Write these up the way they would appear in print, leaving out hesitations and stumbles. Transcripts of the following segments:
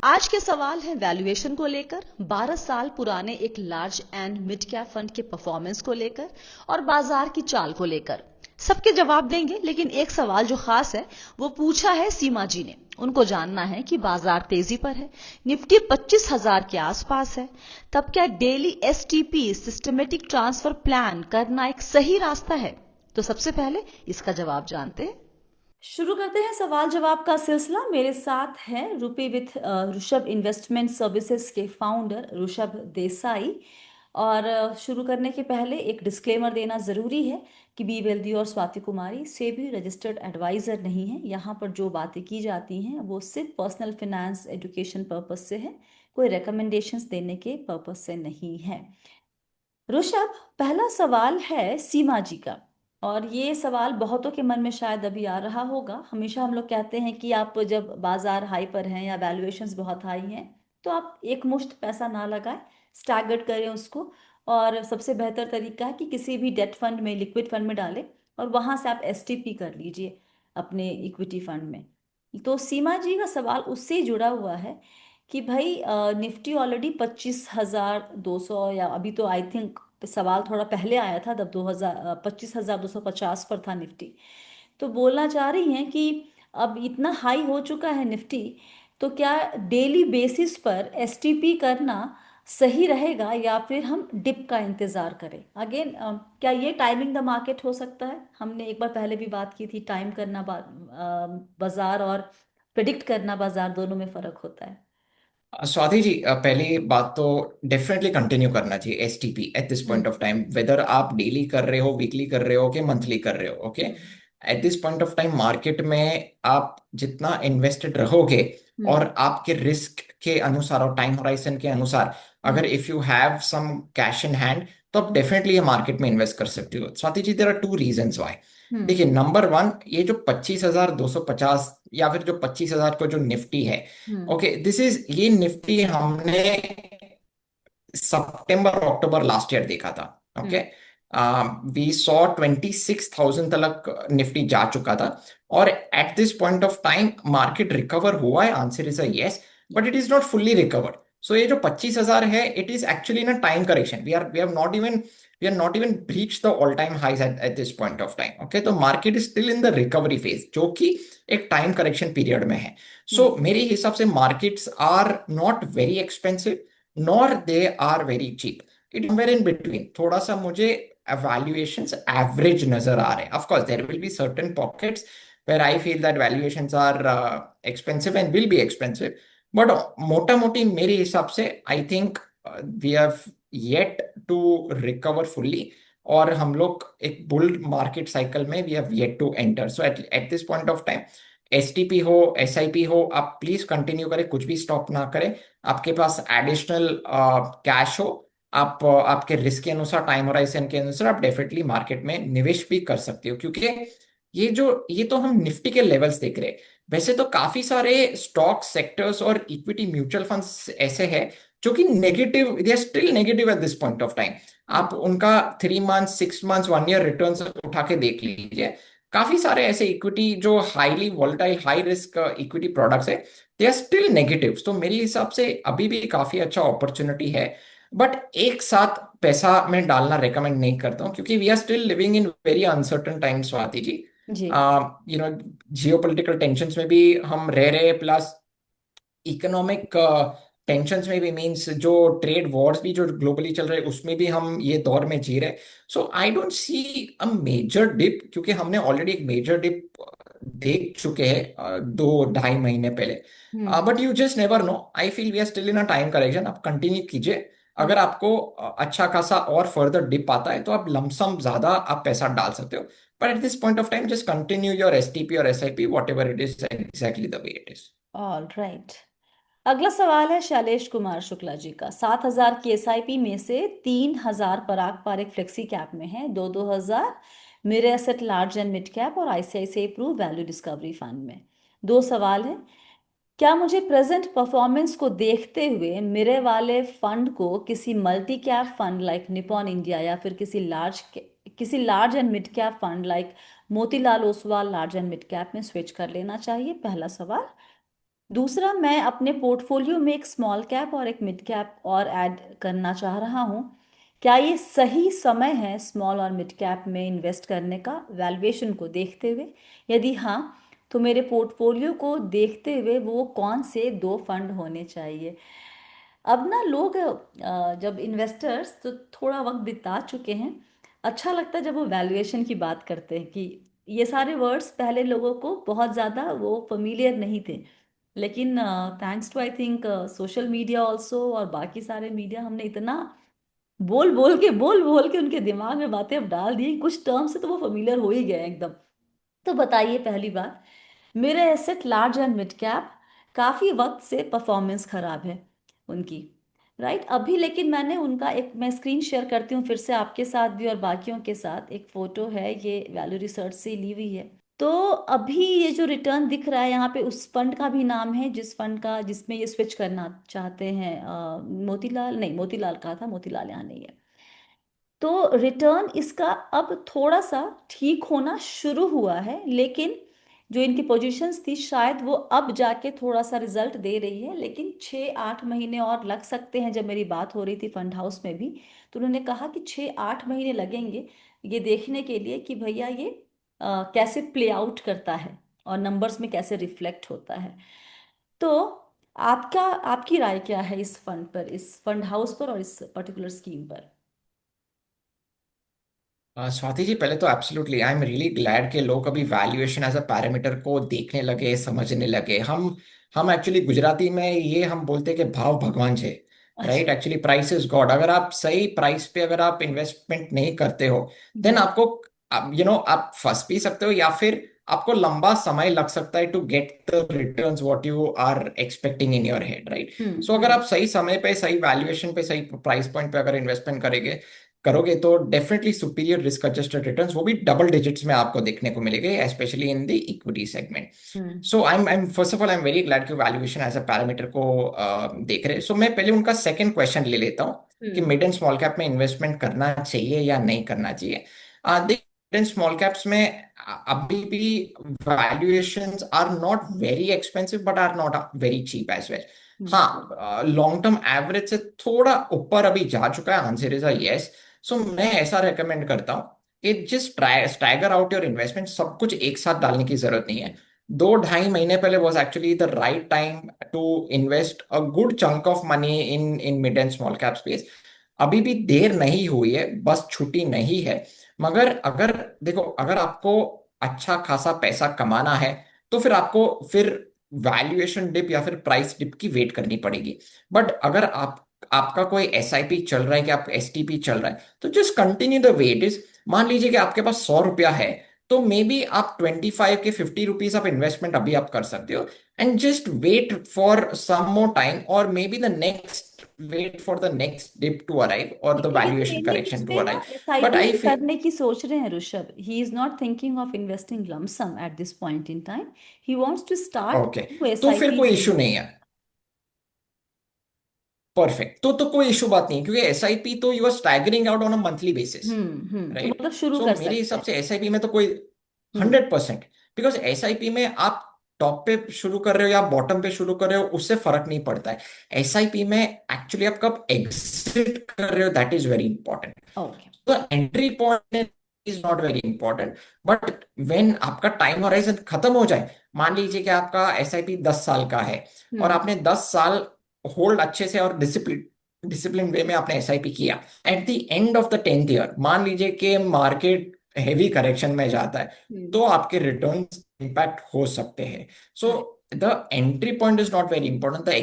आज के सवाल हैं वैल्यूएशन को लेकर, 12 साल पुराने एक large and mid cap fund के परफॉर्मेंस को लेकर और बाजार की चाल को लेकर। सबके जवाब देंगे, लेकिन एक सवाल जो खास है वो पूछा है सीमा जी ने। उनको जानना है कि बाजार तेजी पर है, निफ्टी 25,000 के आसपास है, तब क्या daily STP systematic transfer plan करना एक सही रास्ता है? तो सबसे पहले इसका जवाब जानते हैं। शुरू करते हैं सवाल जवाब का सिलसिला। मेरे साथ हैं रुपी विथ ऋषभ इन्वेस्टमेंट सर्विसेज के फाउंडर ऋषभ देसाई। और शुरू करने के पहले एक डिस्क्लेमर देना ज़रूरी है कि बी वेल्दी और स्वाति कुमारी सेबी रजिस्टर्ड एडवाइज़र नहीं है। यहाँ पर जो बातें की जाती हैं वो सिर्फ पर्सनल फिनेंस एजुकेशन पर्पस से है, कोई रिकमेंडेशंस देने के पर्पस से नहीं है। ऋषभ, पहला सवाल है सीमा जी का, और ये सवाल बहुतों के मन में शायद अभी आ रहा होगा। हमेशा हम लोग कहते हैं कि आप जब बाजार हाई पर हैं या वैल्यूएशंस बहुत हाई हैं तो आप एक मुश्त पैसा ना लगाएं, स्टैगर्ड करें उसको। और सबसे बेहतर तरीका है कि किसी भी डेट फंड में, लिक्विड फंड में डालें और वहां से आप एसटीपी कर लीजिए अपने इक्विटी फंड में। तो सीमा जी का सवाल उससे ही जुड़ा हुआ है कि भाई निफ्टी ऑलरेडी 25,200, या अभी तो आई थिंक सवाल थोड़ा पहले आया था तब 25,250 पर था निफ्टी। तो बोलना चाह रही हैं कि अब इतना हाई हो चुका है निफ्टी, तो क्या डेली बेसिस पर एसटीपी करना सही रहेगा या फिर हम डिप का इंतजार करें? अगेन, क्या ये टाइमिंग द मार्केट हो सकता है? हमने एक बार पहले भी बात की थी, टाइम करना बाजार और प्रिडिक्ट करना बाजार, दोनों में फर्क होता है। स्वाति जी, पहली बात तो डेफिनेटली कंटिन्यू करना चाहिए STP at this point hmm. Of time, whether आप डेली कर रहे हो, वीकली कर रहे हो कि मंथली कर रहे हो। Okay, hmm. Eight this point of time market में आप जितना इन्वेस्टेड रहोगे हम्म। और आपके रिस्क के अनुसार और टाइम होराइजन के अनुसार, अगर hmm. If you have some cash in hand तो आप डेफिनेटली ये मार्केट में इन्वेस्ट कर सकते हो। Swati ji, there are two reasons why. Hmm. देखिए, नंबर वन, ये जो 25,250 या फिर जो 25,000 को जो निफ्टी है, हम्म। ओके, दिस इज ये निफ्टी हमने सितंबर अक्टूबर लास्ट ईयर देखा था। Okay, hmm. वी सॉ 26,000 तक निफ्टी जा चुका था। और at this point of time market recover हुआ है, answer is a yes, but it is not fully recovered. So ये जो 25,000 है, it is actually in time correction. We are not even breach the all time highs at this point of time. Okay, तो market is still in the recovery phase, जो कि एक time correction period में है। सो हम्म। मेरे हिसाब से markets are not very expensive nor they are very cheap. It somewhere in between. थोड़ा सा मुझे वैल्यूएशंस एवरेज नजर आ रहे हैं। Of course there will be certain pockets where I feel that valuations are expensive and will be expensive. But मोटा मोटी मेरे हिसाब से I think we have yet to recover fully, और हम लोग एक बुल मार्केट साइकिल में we have yet to enter. So at this point of time, STP हो, एसआईपी हो, आप प्लीज कंटिन्यू करें, कुछ भी स्टॉप ना करें। आपके पास एडिशनल कैश हो, आप आपके रिस्क के अनुसार, टाइम होराइजन के अनुसार आप डेफिनेटली मार्केट में निवेश भी कर सकते हो। क्योंकि ये तो हम निफ्टी के लेवल्स देख रहे हैं। वैसे तो काफी सारे स्टॉक सेक्टर्स और इक्विटी म्यूचुअल फंड्स ऐसे हैं जो कि negative, they are still negative at this point of time. Hmm. आप उनका 3 मंथ, 6 मंथ, 1 ईयर रिटर्न्स उठा के देख लीजिए। काफी सारे ऐसे इक्विटी जो highly volatile, high risk equity products है, दे आर स्टिल नेगेटिव। तो मेरे हिसाब से अभी भी काफी अच्छा अपॉर्चुनिटी है। बट एक साथ पैसा में डालना रेकमेंड नहीं करता हूँ, क्योंकि we are still living in very uncertain times, Swati ji. जी। You know, geo political tension में भी हम रह रहे, प्लस इकोनॉमिक टेंशंस में भी, मींस जो ट्रेड वॉर्स भी जो ग्लोबली चल रहे हैं उसमें भी हम ये दौर में जी रहे। So I don't see a major dip, क्योंकि हमने ऑलरेडी एक मेजर डिप देख चुके हैं 2-2.5 महीने पहले। Hmm. But you just never know. I feel we are still in a time correction. आप कंटिन्यू कीजिए। अगर हम्म। आपको अच्छा खासा और फर्दर डिप आता है तो आप लमसम ज्यादा आप पैसा डाल सकते हो। But at this point of time just continue your STP और SIP, whatever it is, exactly the way it is. All right. अगला सवाल है शैलेश कुमार शुक्ला जी का। 7,000 की एसआईपी में से 3,000 पराग पारिक फ्लेक्सी कैप में है, 2-2 हजार Mirae Asset large and mid cap और ICICI Pru value discovery fund में। दो सवाल है, क्या मुझे प्रेजेंट परफॉर्मेंस को देखते हुए मेरे वाले फंड को किसी multi cap fund like Nippon India या फिर किसी large and mid cap fund like Motilal Oswal large and mid cap में स्विच कर लेना चाहिए? पहला सवाल। दूसरा, मैं अपने पोर्टफोलियो में एक स्मॉल कैप और एक मिड कैप और ऐड करना चाह रहा हूँ। क्या ये सही समय है स्मॉल और मिड कैप में इन्वेस्ट करने का वैल्यूएशन को देखते हुए? यदि हाँ, तो मेरे पोर्टफोलियो को देखते हुए वो कौन से दो फंड होने चाहिए? अब ना लोग जब इन्वेस्टर्स तो थोड़ा वक्त बिता चुके हैं, अच्छा लगता है जब वो वैल्यूएशन की बात करते हैं कि ये सारे वर्ड्स पहले लोगों को बहुत ज़्यादा वो फेमिलियर नहीं थे, लेकिन thanks to I think social media also और बाकी सारे मीडिया, हमने इतना बोल बोल के उनके दिमाग में बातें अब डाल दी, कुछ टर्म से तो वो फेमिलियर हो ही गए हैं एकदम। तो बताइए, पहली बात, मेरे Asset large and mid cap काफ़ी वक्त से परफॉर्मेंस खराब है उनकी, राइट? अभी लेकिन मैंने उनका एक, मैं स्क्रीन शेयर करती हूँ फिर से आपके साथ भी और बाकियों के साथ, एक फ़ोटो है, ये वैल्यू रिसर्च से ली हुई है। तो अभी ये जो रिटर्न दिख रहा है यहाँ पे, उस फंड का भी नाम है जिस फंड का, जिसमें ये स्विच करना चाहते हैं, मोतीलाल, नहीं मोतीलाल का था, मोतीलाल यहाँ नहीं है। तो रिटर्न इसका अब थोड़ा सा ठीक होना शुरू हुआ है, लेकिन जो इनकी पोजीशंस थी शायद वो अब जाके थोड़ा सा रिजल्ट दे रही है, लेकिन 6-8 महीने और लग सकते हैं। जब मेरी बात हो रही थी फंड हाउस में भी, तो उन्होंने कहा कि 6-8 महीने लगेंगे ये देखने के लिए कि भैया ये कैसे प्ले आउट करता है और नंबर्स में कैसे रिफ्लेक्ट होता है। तो आपका, आपकी राय क्या है इस फंड पर, इस फंड हाउस पर और इस पर्टिकुलर स्कीम पर? स्वाति जी, पहले तो absolutely I am really glad के लोग अभी वैल्यूएशन एज अ पैरामीटर को देखने लगे, समझने लगे। हम एक्चुअली गुजराती में ये हम बोलते हैं कि भाव भगवान है। अच्छा। Right, actually price is God. अगर आप सही प्राइस पे अगर आप इन्वेस्टमेंट नहीं करते हो, देन हम्म। आपको आप फंस भी सकते हो, या फिर आपको लंबा समय लग सकता है to get the returns what you are expecting in your head. Right, so अगर हम्म। आप सही समय पे, सही वैल्यूएशन पे, सही प्राइस पॉइंट पे अगर इन्वेस्टमेंट करोगे तो definitely superior risk adjusted returns, वो भी डबल डिजिट्स में आपको देखने को मिलेंगे, specially in the equity segment. Hmm. So I M first of all I am very glad कि वैल्यूएशन एज अ पैरामीटर को देख रहे हैं। सो मैं पहले उनका सेकंड क्वेश्चन ले लेता हूँ कि हम्म। मिड एंड स्मॉल कैप में इन्वेस्टमेंट करना चाहिए या नहीं करना चाहिए। देख, मिड एंड स्मॉल कैप्स में अभी भी valuations are not very expensive but are not very cheap as well. Hmm. हाँ, लॉन्ग टर्म एवरेज से थोड़ा ऊपर अभी जा चुका है, answer is a yes. So मैं ऐसा रेकमेंड करता हूँ कि just stagger out your investment, सब कुछ एक साथ डालने की जरूरत नहीं है। 2-2.5 महीने पहले was actually the right time to invest a good chunk of money in in mid and small cap space. अभी भी देर नहीं हुई है, बस छुट्टी नहीं है। मगर अगर देखो, अगर आपको अच्छा खासा पैसा कमाना है, तो फिर आपको फिर वैल्यूएशन डिप या फिर प्राइस डिप की वेट करनी पड़ेगी। बट अगर आपका कोई एसआईपी चल रहा है कि आप एसटीपी चल रहा है, तो just continue the wait is. मान लीजिए कि आपके पास 100 रुपया है, तो मे बी आप 25 के 50 रुपीज ऑफ इन्वेस्टमेंट अभी आप कर सकते हो, and just wait for some more time, और maybe the next wait for the next dip to arrive और द लेकिन वैल्यूएशन मेनली करेक्शन टू उसमें ना arrive. But SIP I he feel करने की सोच रहे हैं Rishabh. He is not thinking of investing lump sum at this point in time. He wants to start okay, new तो फिर एसआईपी कोई विद इशू मी। नहीं है। परफेक्ट, तो कोई इशू बात नहीं है, क्योंकि एसआईपी तो you are staggering out on a monthly basis. तो राइट, मतलब शुरू सो कर मेरे सकते हिसाब हैं। से एसआईपी में तो कोई हम्म। 100%, बिकॉज एसआईपी में आप टॉप पे शुरू कर रहे हो या बॉटम पे शुरू कर रहे हो, उससे फर्क नहीं पड़ता है। एसआईपी में एक्चुअली आप कब एग्जिट कर रहे हो, that is very important. Okay. तो entry point is not very important, but when आपका टाइम होराइजन खत्म हो जाए, मान लीजिए कि आपका एसआईपी 10 साल का है, और हम्म। आपने 10 साल होल्ड अच्छे से और डिसिप्लिन वे में आपने एसआईपी किया, at the end of the 10th year मान लीजिए कि मार्केट हैवी करेक्शन में जाता है, हम्म। तो आपके रिटर्न इम्पैक्ट हो सकते हैं। सो right. the entry point is not very important. The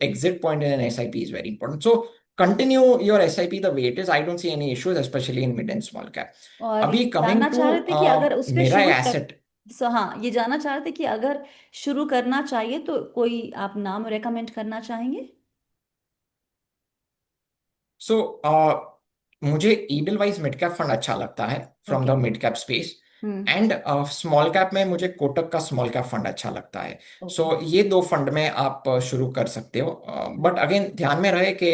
exit point in an SIP is very important. So continue your SIP the way it is. I don't see any issues, especially in mid and small cap. और अभी ये coming जानना to चाह रहे थे कि अगर उसमें मेरा शुरू कर, एसेट। हाँ, ये जानना चाह रहे थे कि अगर शुरू करना चाहिए तो कोई आप नाम रेकमेंड करना चाहेंगे? सो मुझे ईडल वाइज मिड कैप फंड अच्छा लगता है from the okay. Mid cap space. Hmm. And small cap में मुझे कोटक का स्मॉल कैप फंड अच्छा लगता है। ओके। सो ये दो फंड में आप शुरू कर सकते हो, बट अगेन ध्यान में रहे कि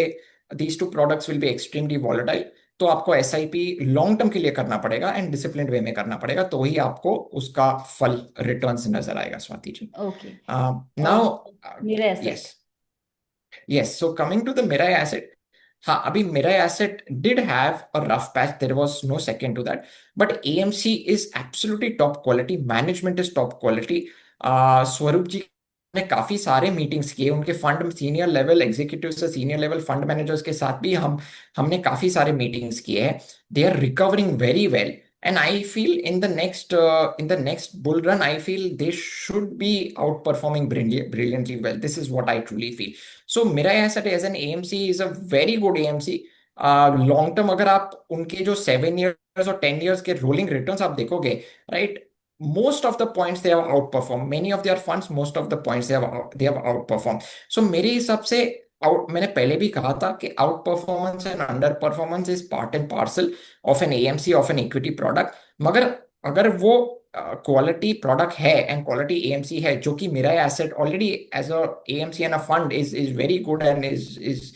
these two products will be extremely volatile. तो आपको एसआईपी लॉन्ग टर्म के लिए करना पड़ेगा एंड डिसिप्लिन वे में करना पड़ेगा, तो ही आपको उसका फल रिटर्न्स नजर आएगा स्वाति जी। ओके। और नाउ मेरा yes, asset. yes, so coming to the Mirai asset, हाँ अभी Mirai asset did have a rough patch. There was no second to that. But AMC is absolutely top quality. Management is top quality. स्वरूप जी ने काफी सारे meetings किए उनके fund senior level executive से senior level fund managers के साथ भी हमने काफी सारे मीटिंग्स किए हैं. They are recovering very well. And I feel in the next bull run, I feel they should be outperforming brilliantly well. This is what I truly feel. So Mirai Asset as an AMC is a very good AMC. Long term अगर आप उनके जो 7 years और 10 years के rolling returns आप देखोगे, right, most of the points they have outperformed. Many of their funds, most of the points they have outperformed. So मेरे हिसाब से आउट, मैंने पहले भी कहा था कि outperformance and underperformance is part and parcel of an AMC, of an equity product. मगर अगर वो क्वालिटी प्रोडक्ट है एंड क्वालिटी एएमसी है, जो कि मेरा asset already as a AMC and a fund is very good and is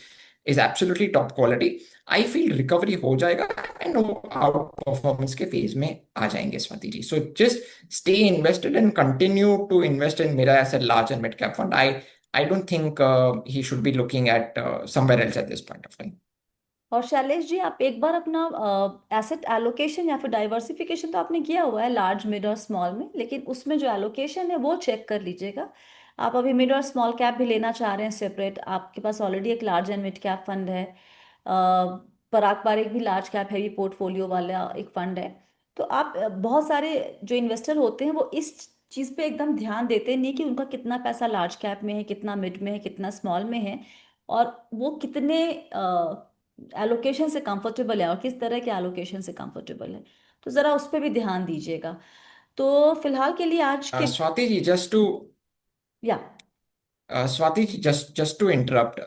absolutely top quality, I feel recovery हो जाएगा एंड वो आउट परफॉर्मेंस के फेज में आ जाएंगे Swati ji. So just stay invested and continue to invest in Mirae asset large and mid cap fund. I don't think he should be looking at somewhere else at this point of time. और शैलेश जी, आप एक बार अपना asset allocation या फिर diversification तो आपने किया हुआ है लार्ज मिड और स्मॉल में, लेकिन उसमें जो एलोकेशन है वो चेक कर लीजिएगा. आप अभी मिड और स्मॉल कैप भी लेना चाह रहे हैं सेपरेट, आपके पास ऑलरेडी एक large and mid cap fund है. पराग पारेख भी लार्ज कैप हैवी पोर्टफोलियो वाला एक फंड है. तो आप बहुत सारे जो इन्वेस्टर होते हैं वो इस चीज़ पे एकदम ध्यान देते नहीं कि उनका कितना पैसा लार्ज कैप में है, कितना मिड में है, कितना स्मॉल में है, और वो कितने एलोकेशन से कंफर्टेबल है और किस तरह के एलोकेशन से कंफर्टेबल है. तो ज़रा उस पर भी ध्यान दीजिएगा. तो फिलहाल के लिए आज के Swati ji, या Swati ji, just to interrupt,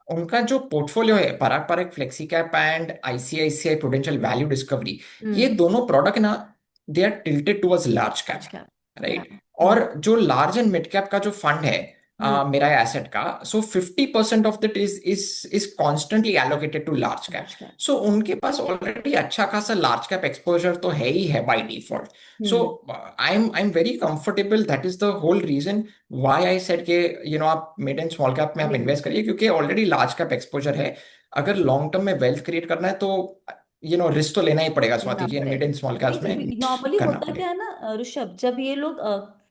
उनका जो पोर्टफोलियो है Parag Parikh flexi cap and ICICI prudential value discovery, ये दोनों प्रोडक्ट ना, they are tilted towards large cap, large cap. Yeah. Right. और जो लार्ज एंड मिड कैप का जो फंड है मेरा एसेट का, so 50% of that is constantly allocated to large cap. Large cap. So उनके पास ऑलरेडी अच्छा खासा लार्ज कैप एक्सपोजर तो है ही है by default. So I am very comfortable. That is the whole reason why I said के आप मिड एंड स्मॉल कैप में आप इन्वेस्ट करिए, क्योंकि ऑलरेडी लार्ज कैप एक्सपोजर है. अगर लॉन्ग टर्म में वेल्थ क्रिएट करना है तो रिस्क तो लेना ही पड़ेगा Swati ji, mid and small caps में नॉर्मली करना होता पड़ेगा. क्या है ना ऋषभ, जब ये लोग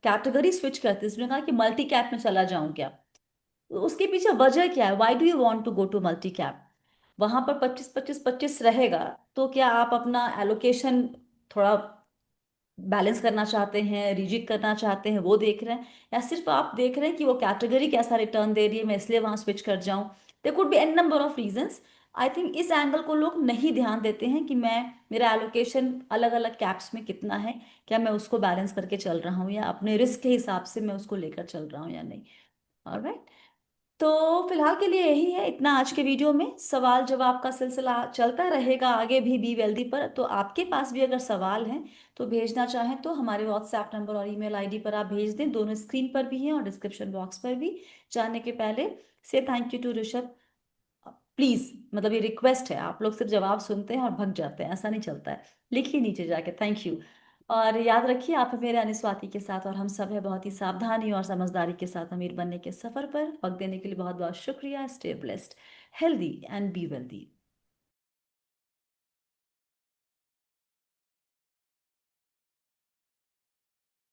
कैटेगरी स्विच करते हैं, इसमें कहा कि मल्टी कैप में चला जाऊं क्या, तो उसके पीछे वजह क्या है, why do you want to go to multi cap. वहां पर 25-25-25 रहेगा, तो क्या आप अपना एलोकेशन थोड़ा बैलेंस करना चाहते हैं, रिजिक करना चाहते हैं, वो देख रहे हैं, या सिर्फ आप देख रहे हैं कि वो कैटेगरी कैसा रिटर्न दे रही है, मैं इसलिए वहां स्विच कर जाऊं. There could be an number of reasons. I think इस एंगल को लोग नहीं ध्यान देते हैं कि मैं मेरा एलोकेशन अलग अलग कैप्स में कितना है, क्या मैं उसको बैलेंस करके चल रहा हूँ या अपने रिस्क के हिसाब से मैं उसको लेकर चल रहा हूँ या नहीं. ऑलराइट. तो फिलहाल के लिए यही है इतना आज के वीडियो में. सवाल जवाब का सिलसिला चलता रहेगा आगे भी बी वेल्दी पर. तो आपके पास भी अगर सवाल हैं तो भेजना चाहें तो हमारे व्हाट्सएप नंबर और ईमेल आईडी पर आप भेज दें. दोनों स्क्रीन पर भी हैं और डिस्क्रिप्शन बॉक्स पर भी. जानने के पहले से thank you to Rishabh. Please, मतलब ये रिक्वेस्ट है, आप लोग सिर्फ जवाब सुनते हैं और भग जाते हैं, ऐसा नहीं चलता है. लिखिए नीचे जाके थैंक यू. और याद रखिए, आप हैं मेरे अनुस्वाति के साथ और हम सब है बहुत ही सावधानी और समझदारी के साथ अमीर बनने के सफर पर. वक्त देने के लिए बहुत बहुत शुक्रिया. Stay blessed, healthy and be wealthy.